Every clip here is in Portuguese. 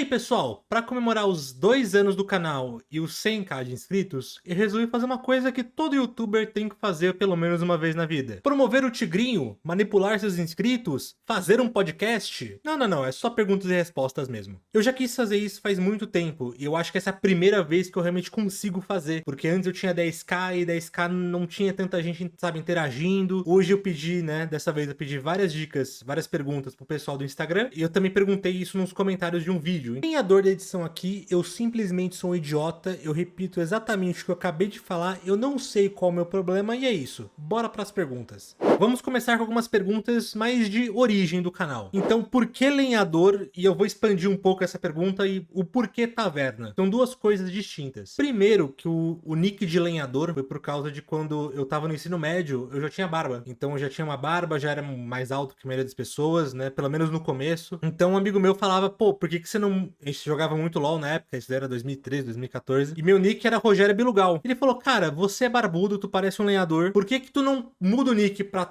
pessoal, para comemorar os 2 anos do canal e os 100k de inscritos, eu resolvi fazer uma coisa que todo youtuber tem que fazer pelo menos uma vez na vida. Promover o tigrinho, manipular seus inscritos, fazer um podcast? Não, é só perguntas e respostas mesmo. Eu já quis fazer isso faz muito tempo e eu acho que essa é a primeira vez que eu realmente consigo fazer, porque antes eu tinha 10k e 10k não tinha tanta gente, sabe, interagindo. Hoje eu pedi, né, dessa vez eu pedi várias dicas, várias perguntas pro pessoal do Instagram e eu também perguntei isso nos comentários de um vídeo. Em a dor da edição aqui, eu simplesmente sou um idiota, eu repito exatamente o que eu acabei de falar, eu não sei qual é o meu problema e é isso. Bora pras perguntas. Vamos começar com algumas perguntas mais de origem do canal. Então, por que lenhador? E eu vou expandir um pouco essa pergunta e o porquê taverna. São duas coisas distintas. Primeiro, que o nick de lenhador foi por causa de quando eu tava no ensino médio, eu já tinha barba. Então eu já tinha uma barba, já era mais alto que a maioria das pessoas, né? Pelo menos no começo. Então um amigo meu falava, pô, por que você não... A gente jogava muito LoL na época, isso era 2013, 2014. E meu nick era Rogério Bilugal. Ele falou, cara, você é barbudo, tu parece um lenhador. Por que tu não muda o nick pra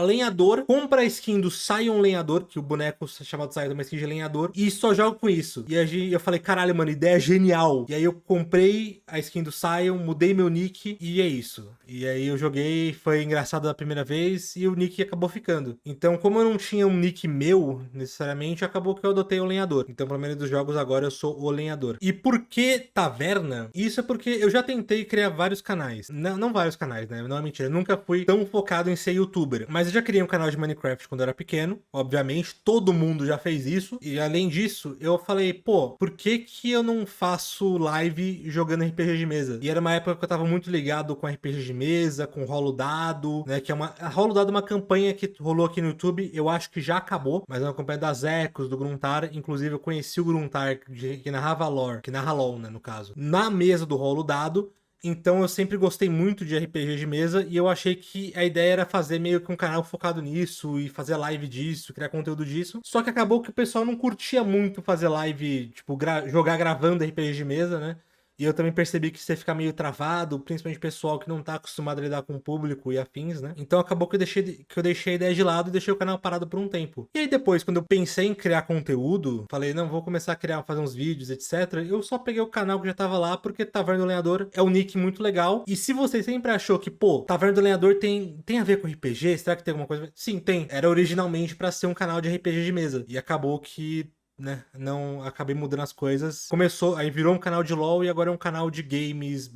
lenhador, compra a skin do Sion Lenhador, que o boneco chamado Sion é uma skin de lenhador, e só joga com isso. E aí eu falei, caralho, mano, ideia genial. E aí eu comprei a skin do Sion, mudei meu nick e é isso. E aí eu joguei, foi engraçado da primeira vez e o nick acabou ficando. Então, como eu não tinha um nick meu, necessariamente, acabou que eu adotei o lenhador. Então, pelo menos dos jogos agora eu sou o lenhador. E por que taverna? Isso é porque eu já tentei criar vários canais. Não vários canais, né? Não é mentira. Eu nunca fui tão focado em ser youtuber. Mas eu já criei um canal de Minecraft quando eu era pequeno. Obviamente, todo mundo já fez isso. E além disso, eu falei, pô, por que eu não faço live jogando RPG de mesa? E era uma época que eu tava muito ligado com RPG de mesa, com Rolo Dado, né? Que é a Rolo Dado é uma campanha que rolou aqui no YouTube. Eu acho que já acabou, mas é uma campanha das Ecos, do Gruntar. Inclusive, eu conheci o Gruntar, que narrava lore, que narra LoL, né, no caso, na mesa do Rolo Dado. Então eu sempre gostei muito de RPG de mesa e eu achei que a ideia era fazer meio que um canal focado nisso e fazer live disso, criar conteúdo disso. Só que acabou que o pessoal não curtia muito fazer live, tipo, jogar gravando RPG de mesa, né? E eu também percebi que você fica meio travado, principalmente pessoal que não tá acostumado a lidar com o público e afins, né? Então acabou que eu deixei a ideia de lado e deixei o canal parado por um tempo. E aí depois, quando eu pensei em criar conteúdo, falei, não, vou começar a fazer uns vídeos, etc. Eu só peguei o canal que já tava lá, porque Taverna do Lenhador é um nick muito legal. E se você sempre achou que, pô, Taverna do Lenhador tem a ver com RPG, será que tem alguma coisa? Sim, tem. Era originalmente pra ser um canal de RPG de mesa. E acabou que, né, não acabei mudando as coisas. Começou, aí virou um canal de LoL e agora é um canal de games,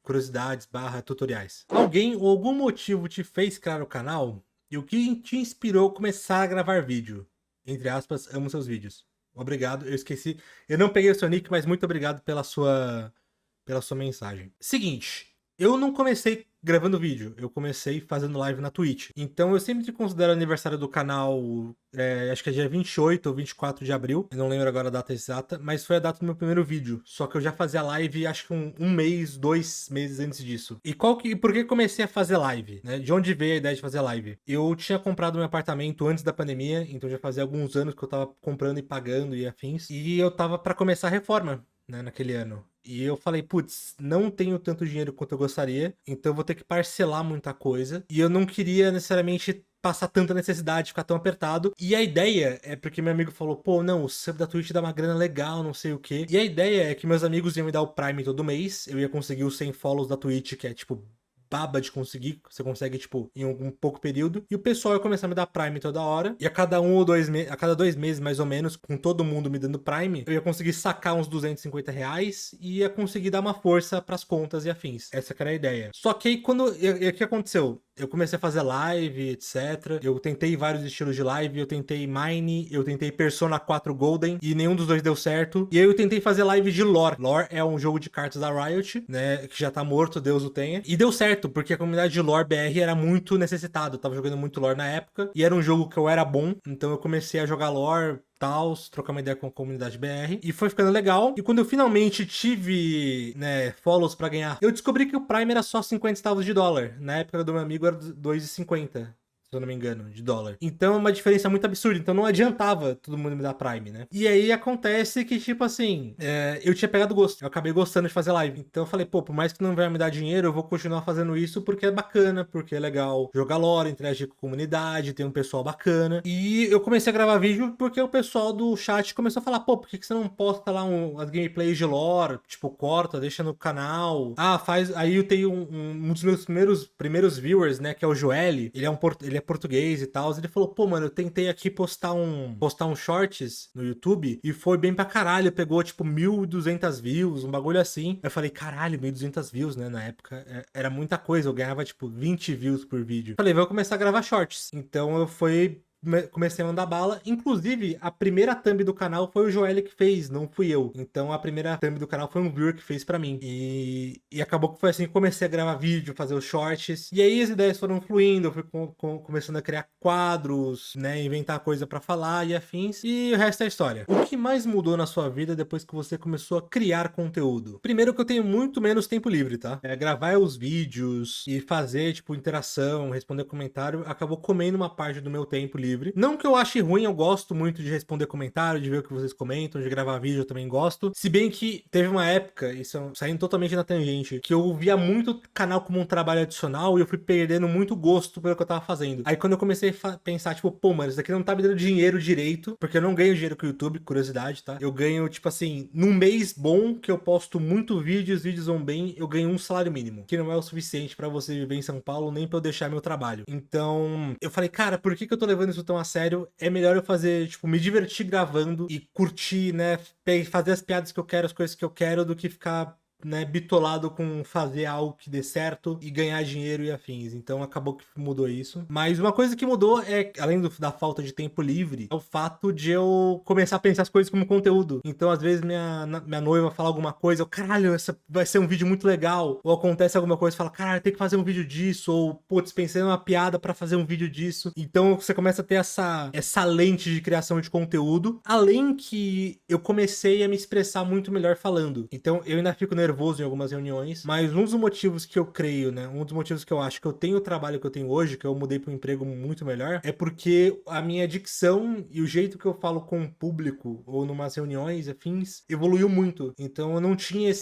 curiosidades, tutoriais. Alguém ou algum motivo te fez criar o canal? E o que te inspirou a começar a gravar vídeo? Entre aspas, amo seus vídeos. Obrigado, eu esqueci. Eu não peguei o seu nick, mas muito obrigado pela sua mensagem. Seguinte, eu não comecei gravando vídeo, eu comecei fazendo live na Twitch. Então eu sempre considero o aniversário do canal, acho que é dia 28 ou 24 de abril, eu não lembro agora a data exata, mas foi a data do meu primeiro vídeo. Só que eu já fazia live acho que um mês, 2 meses antes disso. E por que comecei a fazer live, né? De onde veio a ideia de fazer live? Eu tinha comprado meu apartamento antes da pandemia, então já fazia alguns anos que eu tava comprando e pagando e afins. E eu tava pra começar a reforma, né, naquele ano. E eu falei, putz, não tenho tanto dinheiro quanto eu gostaria, então eu vou ter que parcelar muita coisa. E eu não queria necessariamente passar tanta necessidade, ficar tão apertado. E a ideia é porque meu amigo falou, pô, não, o sub da Twitch dá uma grana legal, não sei o quê. E a ideia é que meus amigos iam me dar o Prime todo mês, eu ia conseguir os 100 follows da Twitch, que é tipo baba de conseguir, você consegue, tipo, em um pouco período, e o pessoal ia começar a me dar Prime toda hora, e a cada 2 meses, mais ou menos, com todo mundo me dando Prime, eu ia conseguir sacar uns R$ 250 e ia conseguir dar uma força pras contas e afins. Essa que era a ideia. Só que aí, o que aconteceu? Eu comecei a fazer live, etc. Eu tentei vários estilos de live. Eu tentei Mine, eu tentei Persona 4 Golden e nenhum dos dois deu certo. E aí eu tentei fazer live de Lore. Lore é um jogo de cartas da Riot, né? Que já tá morto, Deus o tenha. E deu certo, porque a comunidade de Lore BR era muito necessitada. Eu tava jogando muito Lore na época. E era um jogo que eu era bom. Então eu comecei a jogar Lore, tals, trocar uma ideia com a comunidade BR, e foi ficando legal. E quando eu finalmente tive, né, follows pra ganhar, eu descobri que o Prime era só 50 centavos de dólar. Na época do meu amigo era 2,50. se eu não me engano, de dólar. Então é uma diferença muito absurda. Então não adiantava todo mundo me dar Prime, né? E aí acontece que, tipo assim, eu tinha pegado gosto. Eu acabei gostando de fazer live. Então eu falei, pô, por mais que não venha me dar dinheiro, eu vou continuar fazendo isso porque é bacana, porque é legal jogar lore, interagir com a comunidade, ter um pessoal bacana. E eu comecei a gravar vídeo porque o pessoal do chat começou a falar, pô, por que você não posta lá as gameplays de lore? Tipo, corta, deixa no canal. Ah, faz. Aí eu tenho um dos meus primeiros viewers, né, que é o Joel. Ele é português e tal. Ele falou, pô, mano, eu tentei aqui postar um shorts no YouTube e foi bem pra caralho. Pegou, tipo, 1.200 views, um bagulho assim. Eu falei, caralho, 1.200 views, né? Na época era muita coisa. Eu ganhava, tipo, 20 views por vídeo. Falei, vou começar a gravar shorts. Então eu comecei a mandar bala. Inclusive, a primeira thumb do canal foi o Joel que fez, não fui eu. Então a primeira thumb do canal foi um viewer que fez pra mim. E acabou que foi assim que comecei a gravar vídeo, fazer os shorts. E aí as ideias foram fluindo, eu fui começando a criar quadros, né? Inventar coisa pra falar e afins. E o resto é história. O que mais mudou na sua vida depois que você começou a criar conteúdo? Primeiro que eu tenho muito menos tempo livre, tá? Gravar os vídeos e fazer, tipo, interação, responder comentário, acabou comendo uma parte do meu tempo livre. Não que eu ache ruim, eu gosto muito de responder comentário, de ver o que vocês comentam, de gravar vídeo eu também gosto. Se bem que teve uma época, isso saindo totalmente na tangente, que eu via muito canal como um trabalho adicional e eu fui perdendo muito gosto pelo que eu tava fazendo. Aí quando eu comecei a pensar, tipo, pô, mano, isso daqui não tá me dando dinheiro direito, porque eu não ganho dinheiro com o YouTube, curiosidade, tá? Eu ganho, tipo assim, num mês bom que eu posto muito vídeo, os vídeos vão bem, eu ganho um salário mínimo, que não é o suficiente pra você viver em São Paulo, nem pra eu deixar meu trabalho. Então, eu falei, cara, por que eu tô levando isso tão a sério? É melhor eu fazer, tipo, me divertir gravando e curtir, né? Fazer as piadas que eu quero, as coisas que eu quero, do que ficar, né, bitolado com fazer algo que dê certo e ganhar dinheiro e afins. Então acabou que mudou isso. Mas uma coisa que mudou é, além da falta de tempo livre, é o fato de eu começar a pensar as coisas como conteúdo. Então, às vezes, minha noiva fala alguma coisa, eu, caralho, essa vai ser um vídeo muito legal. Ou acontece alguma coisa e fala, caralho, tem que fazer um vídeo disso. Ou, putz, pensei numa piada pra fazer um vídeo disso. Então você começa a ter essa lente de criação de conteúdo. Além que eu comecei a me expressar muito melhor falando. Então eu ainda fico nervoso em algumas reuniões, mas um dos motivos que eu creio, né, um dos motivos que eu acho que eu tenho o trabalho que eu tenho hoje, que eu mudei para um emprego muito melhor, é porque a minha dicção e o jeito que eu falo com o público ou numas reuniões, afins, evoluiu muito. Então eu não tinha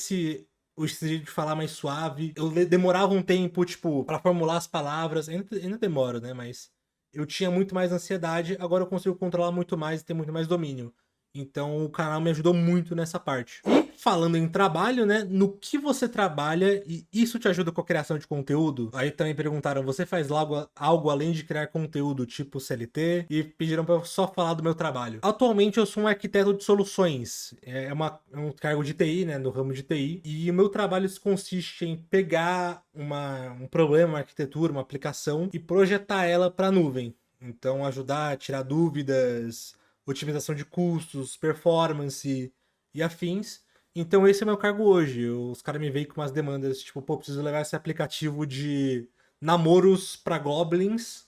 o jeito de falar mais suave. Eu demorava um tempo, tipo, para formular as palavras. Ainda demoro, né, mas eu tinha muito mais ansiedade, agora eu consigo controlar muito mais e ter muito mais domínio. Então o canal me ajudou muito nessa parte. E falando em trabalho, né? No que você trabalha e isso te ajuda com a criação de conteúdo? Aí também perguntaram, você faz algo além de criar conteúdo, tipo CLT? E pediram pra eu só falar do meu trabalho. Atualmente eu sou um arquiteto de soluções. É um cargo de TI, né? No ramo de TI. E o meu trabalho consiste em pegar um problema, uma arquitetura, uma aplicação e projetar ela para a nuvem. Então ajudar a tirar dúvidas, otimização de custos, performance e afins. Então esse é o meu cargo hoje. Os caras me veem com umas demandas, tipo, pô, preciso levar esse aplicativo de namoros para goblins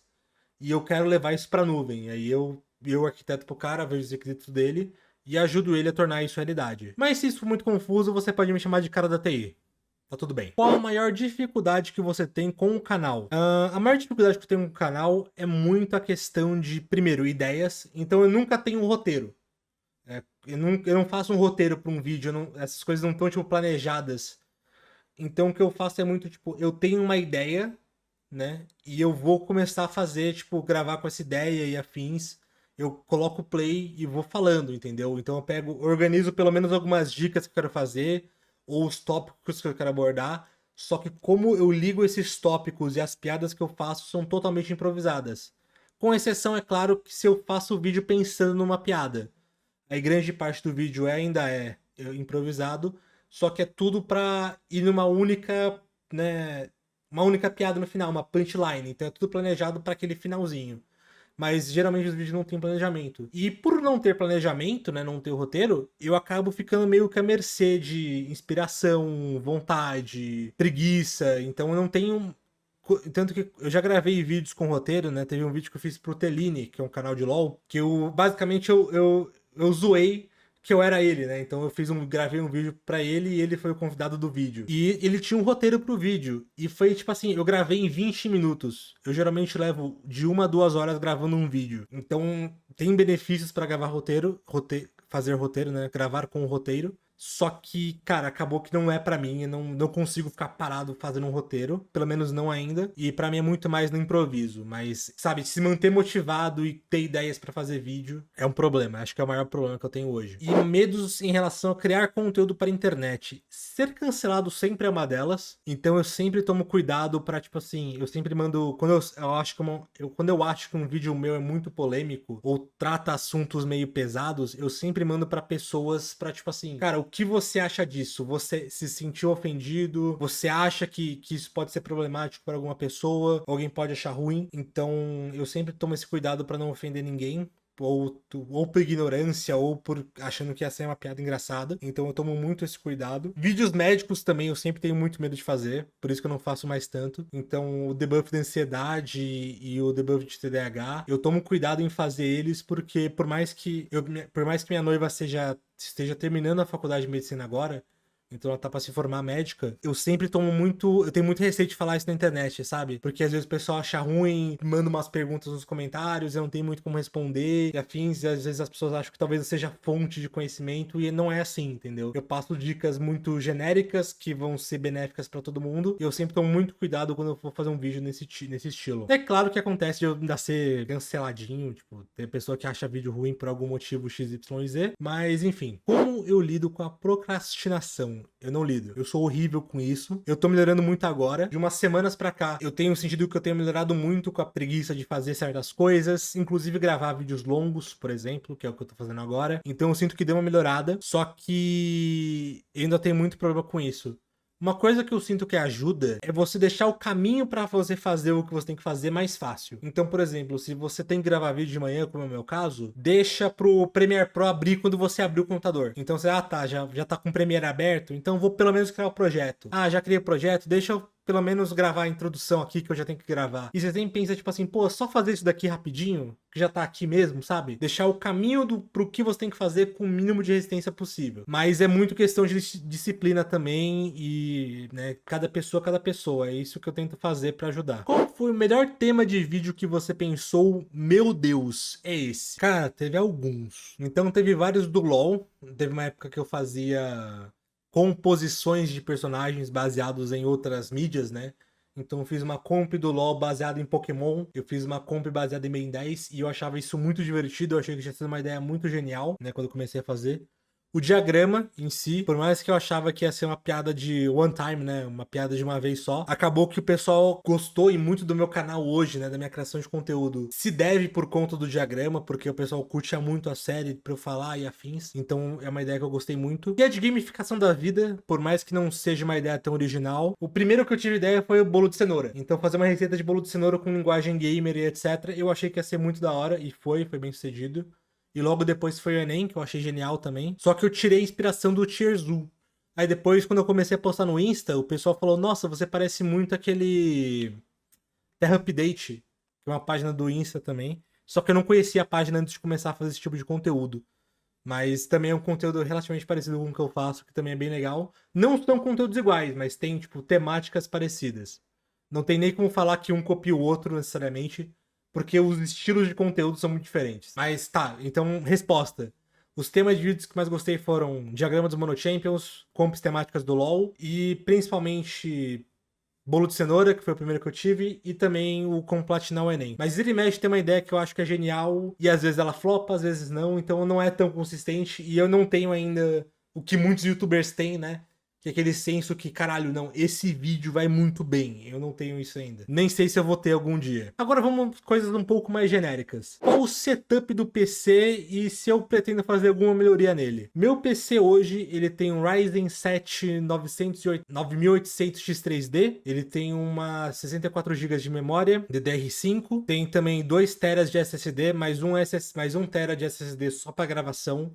e eu quero levar isso pra nuvem. Aí eu arquiteto pro cara, vejo os requisitos dele e ajudo ele a tornar isso realidade. Mas se isso for muito confuso, você pode me chamar de cara da TI. Tá tudo bem. Qual a maior dificuldade que você tem com o canal? A maior dificuldade que eu tenho com o canal é muito a questão de, primeiro, ideias. Então eu nunca tenho um roteiro. Eu não faço um roteiro para um vídeo, essas coisas não estão, tipo, planejadas. Então o que eu faço é muito, tipo, eu tenho uma ideia, né? E eu vou começar a fazer, tipo, gravar com essa ideia e afins. Eu coloco o play e vou falando, entendeu? Então eu organizo pelo menos algumas dicas que eu quero fazer ou os tópicos que eu quero abordar, só que como eu ligo esses tópicos e as piadas que eu faço são totalmente improvisadas. Com exceção, é claro, que se eu faço o vídeo pensando numa piada. Aí grande parte do vídeo ainda é improvisado, só que é tudo pra ir numa única, né, uma única piada no final, uma punchline. Então é tudo planejado para aquele finalzinho. Mas geralmente os vídeos não têm planejamento. E por não ter planejamento, né, não ter o roteiro, eu acabo ficando meio que à mercê de inspiração, vontade, preguiça. Então eu não tenho. Tanto que eu já gravei vídeos com roteiro, né? Teve um vídeo que eu fiz pro Teline, que é um canal de LoL, que basicamente eu zoei que eu era ele, né? Então eu gravei um vídeo pra ele e ele foi o convidado do vídeo. E ele tinha um roteiro pro vídeo. E foi tipo assim, eu gravei em 20 minutos. Eu geralmente levo de 1 a 2 horas gravando um vídeo. Então tem benefícios pra gravar fazer roteiro, né? Gravar com o roteiro. Só que, cara, acabou que não é pra mim. Eu não consigo ficar parado fazendo um roteiro. Pelo menos não ainda. E pra mim é muito mais no improviso. Mas, sabe, se manter motivado e ter ideias pra fazer vídeo é um problema. Acho que é o maior problema que eu tenho hoje. E medos em relação a criar conteúdo para internet. Ser cancelado sempre é uma delas. Então eu sempre tomo cuidado pra, tipo assim, eu sempre mando. Quando eu acho que um vídeo meu é muito polêmico ou trata assuntos meio pesados, eu sempre mando pra pessoas pra, tipo assim, cara, o que você acha disso? Você se sentiu ofendido? Você acha que isso pode ser problemático para alguma pessoa? Alguém pode achar ruim? Então eu sempre tomo esse cuidado pra não ofender ninguém. Ou por ignorância, ou por achando que ia ser uma piada engraçada. Então eu tomo muito esse cuidado. Vídeos médicos também eu sempre tenho muito medo de fazer, por isso que eu não faço mais tanto. Então o debuff da ansiedade e o debuff de TDAH, eu tomo cuidado em fazer eles, porque por mais que minha noiva esteja terminando a faculdade de medicina agora, então ela tá pra se formar médica, eu tenho muito receio de falar isso na internet, sabe? Porque às vezes o pessoal acha ruim, manda umas perguntas nos comentários, eu não tenho muito como responder, e afins, e às vezes as pessoas acham que talvez eu seja fonte de conhecimento, e não é assim, entendeu? Eu passo dicas muito genéricas, que vão ser benéficas pra todo mundo, e eu sempre tomo muito cuidado quando eu vou fazer um vídeo nesse estilo. É claro que acontece de eu ainda ser canceladinho, tipo, tem pessoa que acha vídeo ruim por algum motivo XYZ, mas enfim. Como eu lido com a procrastinação? Eu não lido. Eu sou horrível com isso. Eu tô melhorando muito agora. De umas semanas pra cá, eu tenho sentido que eu tenho melhorado muito com a preguiça de fazer certas coisas, inclusive gravar vídeos longos, por exemplo, que é o que eu tô fazendo agora. Então eu sinto que deu uma melhorada, só que eu ainda tenho muito problema com isso. Uma coisa que eu sinto que ajuda é você deixar o caminho pra você fazer o que você tem que fazer mais fácil. Então, por exemplo, se você tem que gravar vídeo de manhã, como é o meu caso, deixa pro Premiere Pro abrir quando você abrir o computador. Então você, já tá com o Premiere aberto, então vou pelo menos criar o projeto. Ah, já criei o projeto, deixa eu pelo menos gravar a introdução aqui que eu já tenho que gravar. E você sempre pensa, tipo assim, pô, só fazer isso daqui rapidinho, que já tá aqui mesmo, sabe? Deixar o caminho pro que você tem que fazer com o mínimo de resistência possível. Mas é muito questão de disciplina também e, né, cada pessoa. É isso que eu tento fazer pra ajudar. Qual foi o melhor tema de vídeo que você pensou, meu Deus, é esse? Cara, teve alguns. Então teve vários do LoL. Teve uma época que eu fazia composições de personagens baseados em outras mídias, né? Então eu fiz uma comp do LoL baseada em Pokémon, eu fiz uma comp baseada em Ben 10 e eu achava isso muito divertido, eu achei que tinha sido uma ideia muito genial, né, quando eu comecei a fazer. O diagrama em si, por mais que eu achava que ia ser uma piada de one time, né, uma piada de uma vez só, acabou que o pessoal gostou e muito do meu canal hoje, né, da minha criação de conteúdo. Se deve por conta do diagrama, porque o pessoal curte muito a série pra eu falar e afins, então é uma ideia que eu gostei muito. E a de gamificação da vida, por mais que não seja uma ideia tão original, o primeiro que eu tive ideia foi o bolo de cenoura. Então fazer uma receita de bolo de cenoura com linguagem gamer e etc, eu achei que ia ser muito da hora, e foi bem sucedido. E logo depois foi o Enem, que eu achei genial também. Só que eu tirei a inspiração do Tierzu. Aí depois, quando eu comecei a postar no Insta, o pessoal falou, nossa, você parece muito aquele Terra Update, que é uma página do Insta também. Só que eu não conhecia a página antes de começar a fazer esse tipo de conteúdo. Mas também é um conteúdo relativamente parecido com o que eu faço, que também é bem legal. Não são conteúdos iguais, mas tem, tipo, temáticas parecidas. Não tem nem como falar que um copia o outro necessariamente, porque os estilos de conteúdo são muito diferentes. Mas tá, então, resposta. Os temas de vídeos que mais gostei foram Diagrama dos Mono Champions, comps temáticas do LoL e principalmente Bolo de Cenoura, que foi o primeiro que eu tive, e também o Como Platinar o Enem. Mas vira e mexe tem uma ideia que eu acho que é genial, e às vezes ela flopa, às vezes não, então não é tão consistente, e eu não tenho ainda o que muitos youtubers têm, né? Que é aquele senso que, caralho, não, esse vídeo vai muito bem. Eu não tenho isso ainda. Nem sei se eu vou ter algum dia. Agora vamos coisas um pouco mais genéricas. Qual o setup do PC e se eu pretendo fazer alguma melhoria nele? Meu PC hoje, ele tem um Ryzen 7 9800X3D. Ele tem uma 64 GB de memória DDR5. Tem também 2 TB de SSD, mais um TB de SSD só para gravação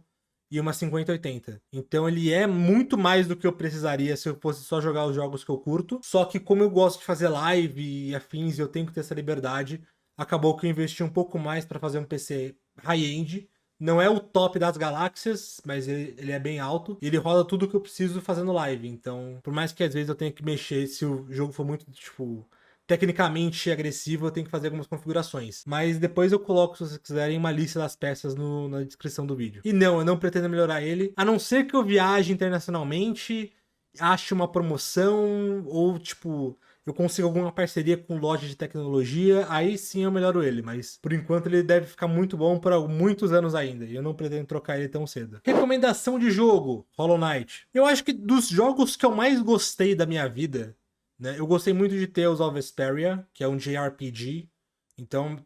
e uma 5080. Então ele é muito mais do que eu precisaria se eu fosse só jogar os jogos que eu curto. Só que como eu gosto de fazer live e afins e eu tenho que ter essa liberdade, acabou que eu investi um pouco mais para fazer um PC high-end Não é o top das galáxias, mas ele é bem alto. E ele roda tudo que eu preciso fazendo live. Então, por mais que às vezes eu tenha que mexer, se o jogo for muito, tipo, tecnicamente agressivo, eu tenho que fazer algumas configurações. Mas depois eu coloco, se vocês quiserem, uma lista das peças na descrição do vídeo. E não, eu não pretendo melhorar ele, a não ser que eu viaje internacionalmente, ache uma promoção, ou tipo, eu consigo alguma parceria com loja de tecnologia, aí sim eu melhoro ele, mas por enquanto ele deve ficar muito bom por muitos anos ainda, e eu não pretendo trocar ele tão cedo. Recomendação de jogo, Hollow Knight. Eu acho que dos jogos que eu mais gostei da minha vida, né, eu gostei muito de Tales of Vesperia, que é um JRPG. Então,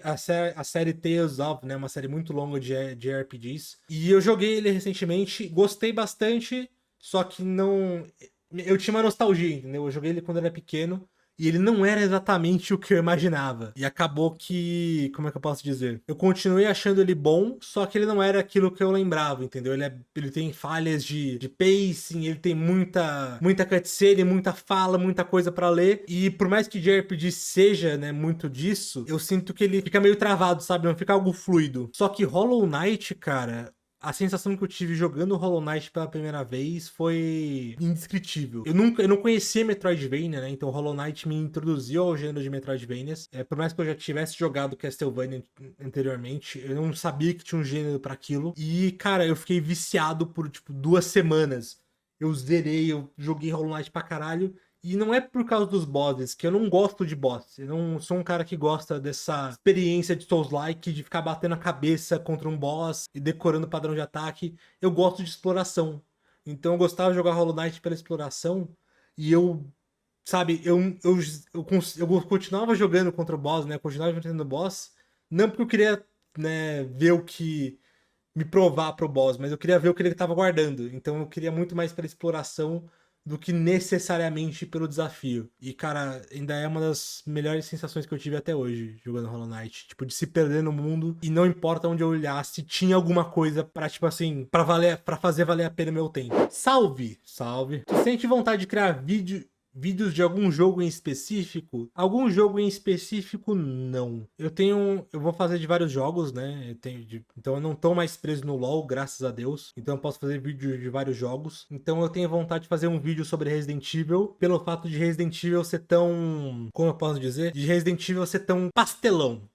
a série Tales of, né, uma série muito longa de JRPGs. E eu joguei ele recentemente, gostei bastante, só que não... Eu tinha uma nostalgia, entendeu? Eu joguei ele quando era pequeno e ele não era exatamente o que eu imaginava. E acabou que... Como é que eu posso dizer? Eu continuei achando ele bom, só que ele não era aquilo que eu lembrava, entendeu? Ele tem falhas de pacing, ele tem muita cutscene, muita fala, muita coisa pra ler. E por mais que JRPG seja, né, muito disso, eu sinto que ele fica meio travado, sabe? Não fica algo fluido. Só que Hollow Knight, cara... A sensação que eu tive jogando Hollow Knight pela primeira vez foi indescritível. Eu não conhecia Metroidvania, né? Então Hollow Knight me introduziu ao gênero de Metroidvanias. Por mais que eu já tivesse jogado Castlevania anteriormente, eu não sabia que tinha um gênero pra aquilo. E, cara, eu fiquei viciado por, tipo, 2 semanas. Eu zerei, eu joguei Hollow Knight pra caralho. E não é por causa dos bosses, que eu não gosto de boss. Eu não sou um cara que gosta dessa experiência de Souls-like, de ficar batendo a cabeça contra um boss e decorando o padrão de ataque. Eu gosto de exploração. Então eu gostava de jogar Hollow Knight pela exploração. E eu, sabe, eu continuava jogando contra o boss, né? Eu continuava enfrentando o boss. Não porque eu queria, né, ver o que... me provar pro boss, mas eu queria ver o que ele tava guardando. Então eu queria muito mais pela exploração do que necessariamente pelo desafio. E, cara, ainda é uma das melhores sensações que eu tive até hoje jogando Hollow Knight. Tipo, de se perder no mundo e não importa onde eu olhasse, tinha alguma coisa pra, tipo assim, pra fazer valer a pena o meu tempo. Salve! Salve! Tu sente vontade de criar vídeos de algum jogo em específico? Algum jogo em específico, não. Eu vou fazer de vários jogos, né? Então eu não tô mais preso no LoL, graças a Deus. Então eu posso fazer vídeos de vários jogos. Então eu tenho vontade de fazer um vídeo sobre Resident Evil, pelo fato de Resident Evil ser tão... Como eu posso dizer? De Resident Evil ser tão pastelão.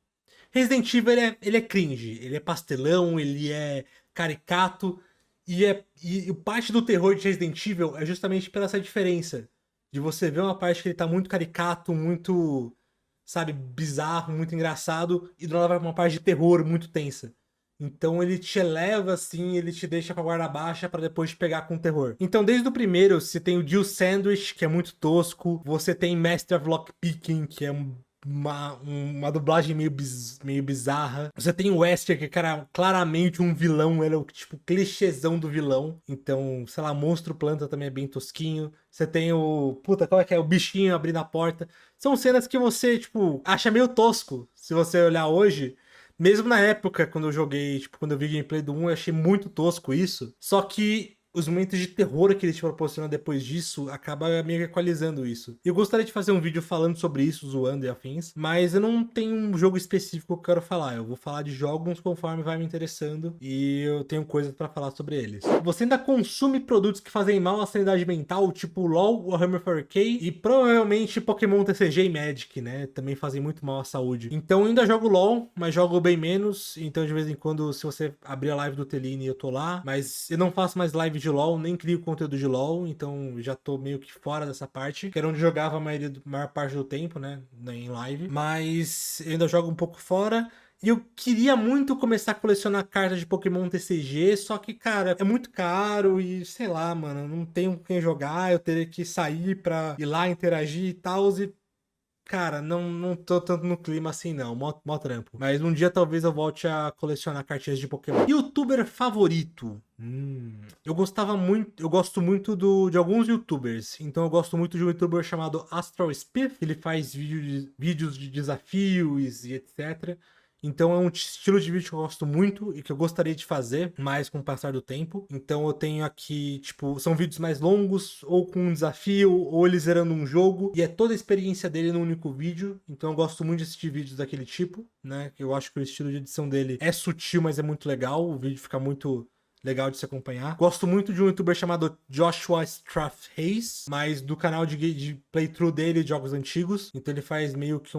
Resident Evil, ele é cringe, ele é pastelão, ele é caricato. E parte do terror de Resident Evil é justamente pela essa diferença. De você ver uma parte que ele tá muito caricato, muito, sabe, bizarro, muito engraçado, e do nada vai pra uma parte de terror muito tensa. Então ele te eleva assim, ele te deixa com a guarda baixa pra depois te pegar com o terror. Então desde o primeiro, você tem o Jill Sandwich, que é muito tosco, você tem Master of Lockpicking, que é uma dublagem meio bizarra. Você tem o Wesker, que é, cara, claramente um vilão, ele é o tipo clichêzão do vilão. Então, sei lá, Monstro Planta também é bem tosquinho. Você tem o... Puta, qual é que é? O bichinho abrindo a porta. São cenas que você, tipo, acha meio tosco, se você olhar hoje. Mesmo na época, quando eu joguei, tipo, quando eu vi gameplay do 1, eu achei muito tosco isso. Só que os momentos de terror que ele te proporciona depois disso acaba meio que equalizando isso. Eu gostaria de fazer um vídeo falando sobre isso, zoando e afins, mas eu não tenho um jogo específico que eu quero falar. Eu vou falar de jogos conforme vai me interessando e eu tenho coisas pra falar sobre eles. Você ainda consome produtos que fazem mal à sanidade mental, tipo LoL, Warhammer 4K e provavelmente Pokémon TCG e Magic, né? Também fazem muito mal à saúde. Então eu ainda jogo LoL, mas jogo bem menos. Então de vez em quando, se você abrir a live do Teline, eu tô lá. Mas eu não faço mais live de LoL, nem crio conteúdo de LoL, então já tô meio que fora dessa parte, que era onde jogava a maior parte do tempo, né, em live, mas eu ainda jogo um pouco fora. E eu queria muito começar a colecionar cartas de Pokémon TCG, só que, cara, é muito caro e, sei lá, mano, não tenho com quem jogar, eu teria que sair pra ir lá interagir e tal, e cara, não tô tanto no clima assim não, mó trampo. Mas um dia talvez eu volte a colecionar cartinhas de Pokémon. YouTuber favorito? Eu gosto muito de alguns YouTubers. Então eu gosto muito de um YouTuber chamado Astral Spiff. Ele faz vídeos de desafios e etc. Então é um estilo de vídeo que eu gosto muito e que eu gostaria de fazer mais com o passar do tempo. Então eu tenho aqui, tipo, são vídeos mais longos, ou com um desafio, ou ele zerando um jogo, e é toda a experiência dele num único vídeo. Então eu gosto muito de assistir vídeos daquele tipo, né? Eu acho que o estilo de edição dele é sutil, mas é muito legal. O vídeo fica muito legal de se acompanhar. Gosto muito de um youtuber chamado Joshua Strath Hayes, mas do canal de playthrough dele de jogos antigos. Então ele faz meio que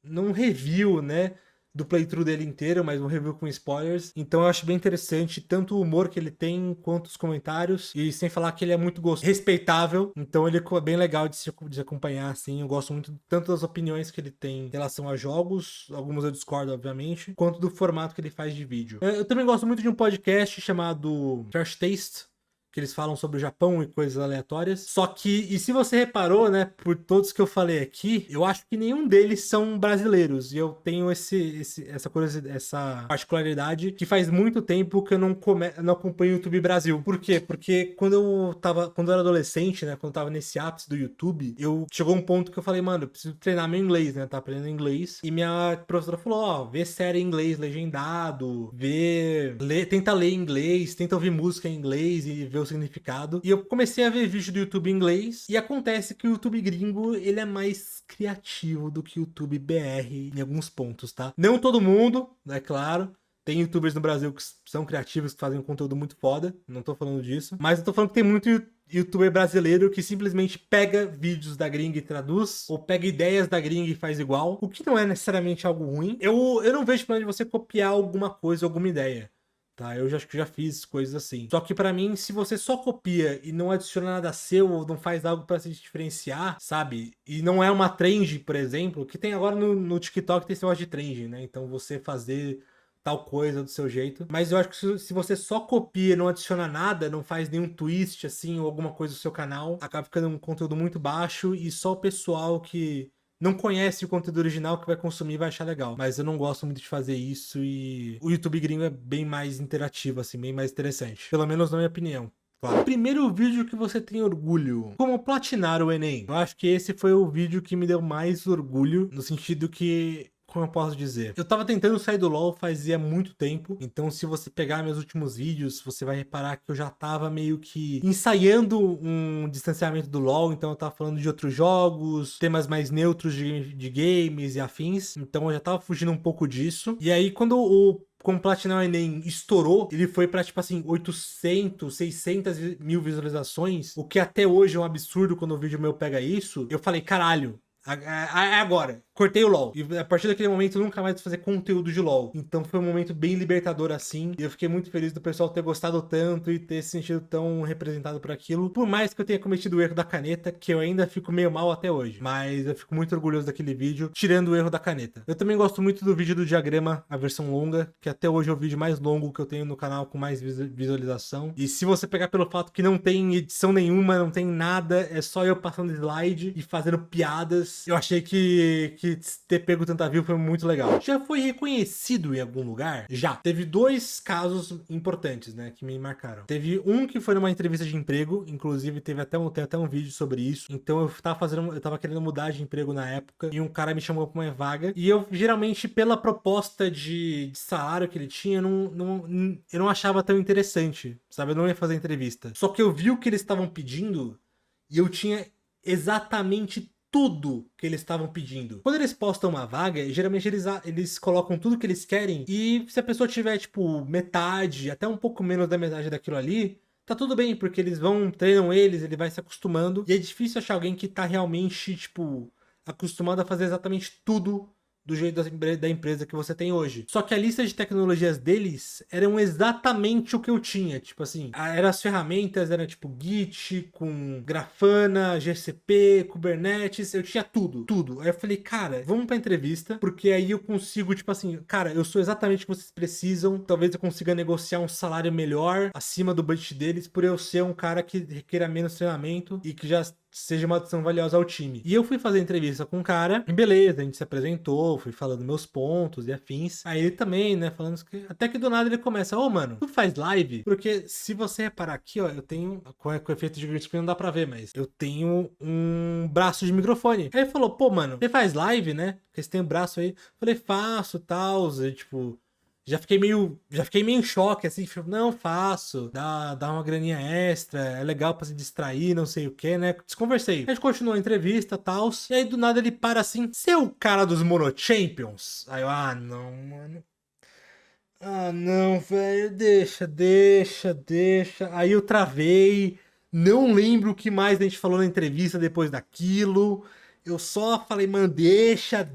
não review, né, do playthrough dele inteiro, mas um review com spoilers. Então eu acho bem interessante tanto o humor que ele tem, quanto os comentários. E sem falar que ele é muito respeitável. Então ele é bem legal de acompanhar, assim. Eu gosto muito tanto das opiniões que ele tem em relação a jogos, algumas eu discordo, obviamente, quanto do formato que ele faz de vídeo. Eu também gosto muito de um podcast chamado Trash Taste, que eles falam sobre o Japão e coisas aleatórias. Só que, e se você reparou, né, por todos que eu falei aqui, eu acho que nenhum deles são brasileiros. E eu tenho essa curiosidade, essa particularidade, que faz muito tempo que eu não acompanho o YouTube Brasil. Por quê? Porque quando eu era adolescente, né, quando eu tava nesse ápice do YouTube, chegou um ponto que eu falei, mano, eu preciso treinar meu inglês, né, tá aprendendo inglês. E minha professora falou, ó, vê série em inglês legendado, tenta ler em inglês, tenta ouvir música em inglês e ver o significado. E eu comecei a ver vídeo do YouTube em inglês, e acontece que o YouTube gringo, ele é mais criativo do que o YouTube BR em alguns pontos, tá? Não todo mundo, é claro. Tem youtubers no Brasil que são criativos, que fazem um conteúdo muito foda, não tô falando disso. Mas eu tô falando que tem muito youtuber brasileiro que simplesmente pega vídeos da gringa e traduz, ou pega ideias da gringa e faz igual, o que não é necessariamente algo ruim. Eu não vejo plano de você copiar alguma coisa, alguma ideia. Tá, eu acho que já fiz coisas assim. Só que pra mim, se você só copia e não adiciona nada seu, ou não faz algo pra se diferenciar, sabe? E não é uma trend, por exemplo, que tem agora no TikTok, tem esse negócio de trend, né? Então você fazer tal coisa do seu jeito. Mas eu acho que se você só copia e não adiciona nada, não faz nenhum twist assim, ou alguma coisa do seu canal, acaba ficando um conteúdo muito baixo, e só o pessoal que não conhece o conteúdo original que vai consumir vai achar legal. Mas eu não gosto muito de fazer isso, e o YouTube gringo é bem mais interativo, assim, bem mais interessante. Pelo menos na minha opinião. Claro. Primeiro vídeo que você tem orgulho. Como platinar o Enem. Eu acho que esse foi o vídeo que me deu mais orgulho, no sentido que, como eu posso dizer? Eu tava tentando sair do LoL fazia muito tempo, então se você pegar meus últimos vídeos, você vai reparar que eu já tava meio que ensaiando um distanciamento do LoL, então eu tava falando de outros jogos, temas mais neutros de games e afins, então eu já tava fugindo um pouco disso. E aí quando como Platinar o Enem estourou, ele foi pra, tipo assim, 800, 600 mil visualizações, o que até hoje é um absurdo quando o vídeo meu pega isso. Eu falei, caralho, é agora. Cortei o LoL. E a partir daquele momento eu nunca mais vou fazer conteúdo de LoL. Então foi um momento bem libertador assim. E eu fiquei muito feliz do pessoal ter gostado tanto e ter se sentido tão representado por aquilo. Por mais que eu tenha cometido o erro da caneta, que eu ainda fico meio mal até hoje. Mas eu fico muito orgulhoso daquele vídeo, tirando o erro da caneta. Eu também gosto muito do vídeo do diagrama, a versão longa, que até hoje é o vídeo mais longo que eu tenho no canal, com mais visualização. E se você pegar pelo fato que não tem edição nenhuma, não tem nada, é só eu passando slide e fazendo piadas, eu achei que ter pego tanta view foi muito legal. Já foi reconhecido em algum lugar? Já. Teve dois casos importantes, né, que me marcaram. Teve um que foi numa entrevista de emprego, inclusive tem até um vídeo sobre isso. Então eu tava querendo mudar de emprego na época, e um cara me chamou pra uma vaga, e eu geralmente, pela proposta de salário que ele tinha, eu não achava tão interessante, sabe? Eu não ia fazer entrevista. Só que eu vi o que eles estavam pedindo, e eu tinha exatamente tudo que eles estavam pedindo. Quando eles postam uma vaga, geralmente eles colocam tudo que eles querem, e se a pessoa tiver, tipo, metade, até um pouco menos da metade daquilo ali, tá tudo bem, porque treinam ele vai se acostumando, e é difícil achar alguém que tá realmente, tipo, acostumado a fazer exatamente tudo do jeito da empresa que você tem hoje. Só que a lista de tecnologias deles eram exatamente o que eu tinha. Tipo assim, eram as ferramentas, era tipo Git, com Grafana, GCP, Kubernetes, eu tinha tudo, tudo. Aí eu falei, cara, vamos pra entrevista, porque aí eu consigo, tipo assim, cara, eu sou exatamente o que vocês precisam, talvez eu consiga negociar um salário melhor, acima do budget deles, por eu ser um cara que requer menos treinamento e que já seja uma adição valiosa ao time. E eu fui fazer entrevista com um cara, e beleza, a gente se apresentou, fui falando meus pontos e afins. Aí ele também, né, falando que... Até que do nada ele começa, ô, mano, tu faz live? Porque se você reparar aqui, ó, eu tenho... Com o efeito de green screen não dá pra ver, mas eu tenho um braço de microfone. Aí ele falou, pô, mano, você faz live, né? Porque você tem um braço aí. Eu falei, faço, tal, e tipo... Já fiquei meio em choque, assim, tipo, não, faço, dá uma graninha extra, é legal pra se distrair, não sei o que, né? Desconversei. A gente continuou a entrevista e tal, e aí do nada ele para assim, você é o cara dos Mono Champions? Aí eu, ah, não, mano. Ah, não, velho, deixa. Aí eu travei, não lembro o que mais a gente falou na entrevista depois daquilo. Eu só falei, mano, deixa.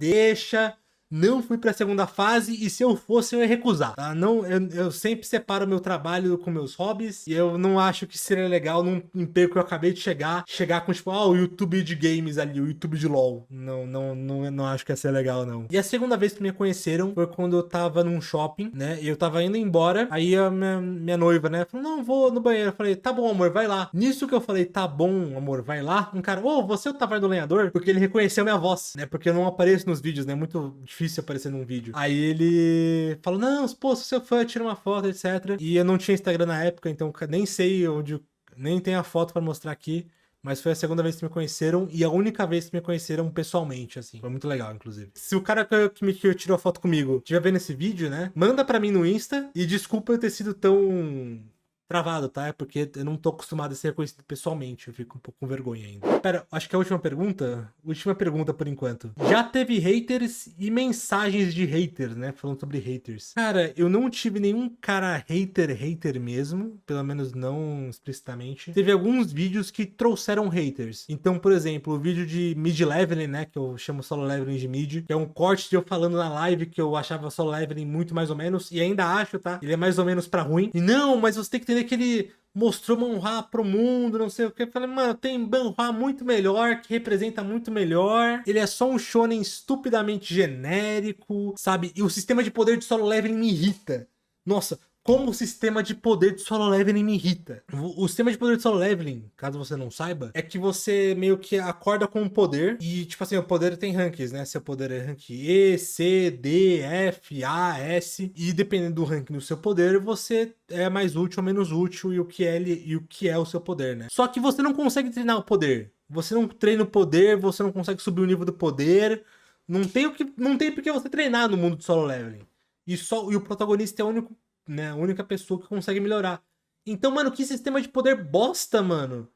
Não fui pra segunda fase e se eu fosse eu ia recusar, tá? Não, eu sempre separo meu trabalho com meus hobbies e eu não acho que seria legal num emprego que eu acabei de chegar com tipo, o YouTube de games ali, o YouTube de LoL. Não acho que ia ser legal, não. E a segunda vez que me conheceram foi quando eu tava num shopping, né? E eu tava indo embora, aí a minha noiva, né, falou, não, vou no banheiro. Eu falei, tá bom, amor, vai lá. Nisso que eu falei, tá bom, amor, vai lá, um cara, você é o Tavares do Lenhador? Porque ele reconheceu minha voz, né? Porque eu não apareço nos vídeos, né? É muito difícil aparecer num vídeo. Aí ele falou, não, pô, sou seu fã, tira uma foto, etc. E eu não tinha Instagram na época, então nem sei onde, nem tem a foto pra mostrar aqui. Mas foi a segunda vez que me conheceram e a única vez que me conheceram pessoalmente, assim. Foi muito legal, inclusive. Se o cara que tirou a foto comigo estiver vendo esse vídeo, né? Manda pra mim no Insta e desculpa eu ter sido tão travado, tá? É porque eu não tô acostumado a ser reconhecido pessoalmente. Eu fico um pouco com vergonha ainda. Pera, acho que é a última pergunta? Última pergunta por enquanto. Já teve haters e mensagens de haters, né? Falando sobre haters. Cara, eu não tive nenhum cara hater mesmo. Pelo menos não explicitamente. Teve alguns vídeos que trouxeram haters. Então, por exemplo, o vídeo de mid-leveling, né? Que eu chamo solo leveling de mid. Que é um corte de eu falando na live que eu achava solo leveling muito mais ou menos. E ainda acho, tá? Ele é mais ou menos pra ruim. E não, mas você tem que entender que ele mostrou Manhwa pro mundo, não sei o que. Eu falei, mano, tem Manhwa muito melhor, que representa muito melhor. Ele é só um shonen estupidamente genérico, sabe? E o sistema de poder de solo leveling me irrita. Nossa, como o sistema de poder de solo leveling me irrita. O sistema de poder de solo leveling, caso você não saiba, é que você meio que acorda com um poder e, tipo assim, o poder tem ranks, né? Seu poder é rank E, C, D, F, A, S. E dependendo do ranking do seu poder, você é mais útil ou menos útil e o que é o seu poder, né? Só que você não consegue treinar o poder. Você não treina o poder, você não consegue subir o nível do poder. Não tem porque você treinar no mundo de solo leveling. E o protagonista é o único, né, a única pessoa que consegue melhorar. Então, mano, que sistema de poder bosta, mano.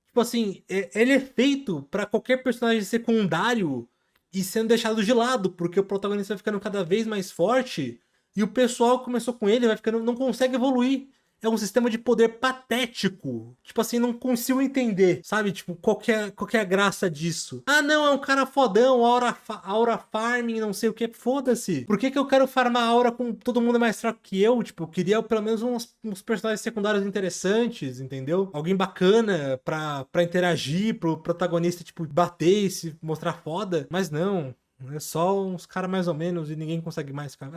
Tipo assim, ele é feito pra qualquer personagem secundário e sendo deixado de lado, porque o protagonista vai ficando cada vez mais forte e o pessoal que começou com ele vai ficando, não consegue evoluir. É um sistema de poder patético. Tipo assim, não consigo entender, sabe? Tipo, qual que é a graça disso? Ah, não, é um cara fodão, aura farming, não sei o que. Foda-se. Por que eu quero farmar aura com todo mundo mais fraco que eu? Tipo, eu queria pelo menos uns personagens secundários interessantes, entendeu? Alguém bacana pra interagir, pro protagonista, tipo, bater e se mostrar foda. Mas não. É só uns caras mais ou menos e ninguém consegue mais ficar.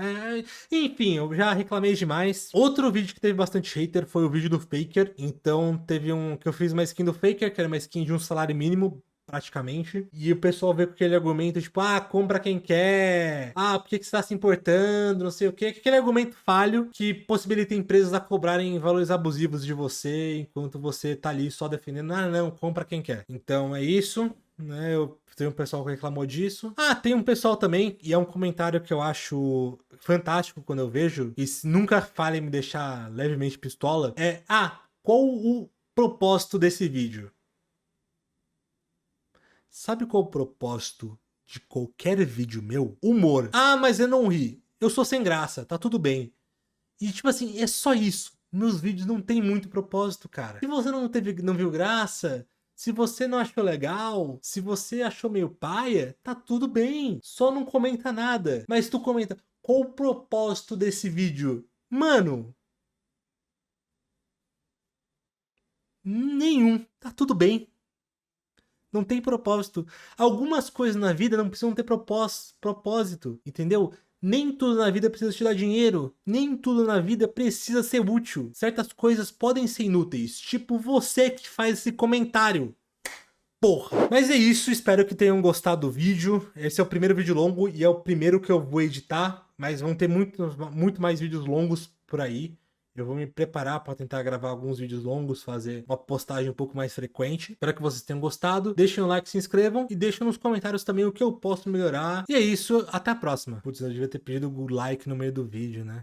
Enfim, eu já reclamei demais. Outro vídeo que teve bastante hater foi o vídeo do Faker. Então teve um que eu fiz uma skin do Faker, que era uma skin de um salário mínimo, praticamente. E o pessoal veio com aquele argumento, tipo, compra quem quer. Por que você tá se importando? Não sei o quê. Aquele argumento falho que possibilita empresas a cobrarem valores abusivos de você, enquanto você tá ali só defendendo, não, compra quem quer. Então é isso. Né, tem um pessoal que reclamou disso. Tem um pessoal também, e é um comentário que eu acho fantástico quando eu vejo, e nunca falha em me deixar levemente pistola, qual o propósito desse vídeo? Sabe qual o propósito de qualquer vídeo meu? Humor. Mas eu não ri. Eu sou sem graça, tá tudo bem. E tipo assim, é só isso. Meus vídeos não tem muito propósito, cara. Se você não viu graça, se você não achou legal, se você achou meio paia, tá tudo bem. Só não comenta nada. Mas tu comenta, qual o propósito desse vídeo? Mano, nenhum. Tá tudo bem. Não tem propósito. Algumas coisas na vida não precisam ter propósito, entendeu? Nem tudo na vida precisa te dar dinheiro. Nem tudo na vida precisa ser útil. Certas coisas podem ser inúteis. Tipo você que faz esse comentário. porra. Mas é isso, espero que tenham gostado do vídeo. Esse é o primeiro vídeo longo e é o primeiro que eu vou editar, mas vão ter muito mais vídeos longos por aí. Eu vou me preparar para tentar gravar alguns vídeos longos, fazer uma postagem um pouco mais frequente. Espero que vocês tenham gostado. Deixem o like, se inscrevam e deixem nos comentários também o que eu posso melhorar. E é isso, até a próxima. Putz, eu devia ter pedido o like no meio do vídeo, né?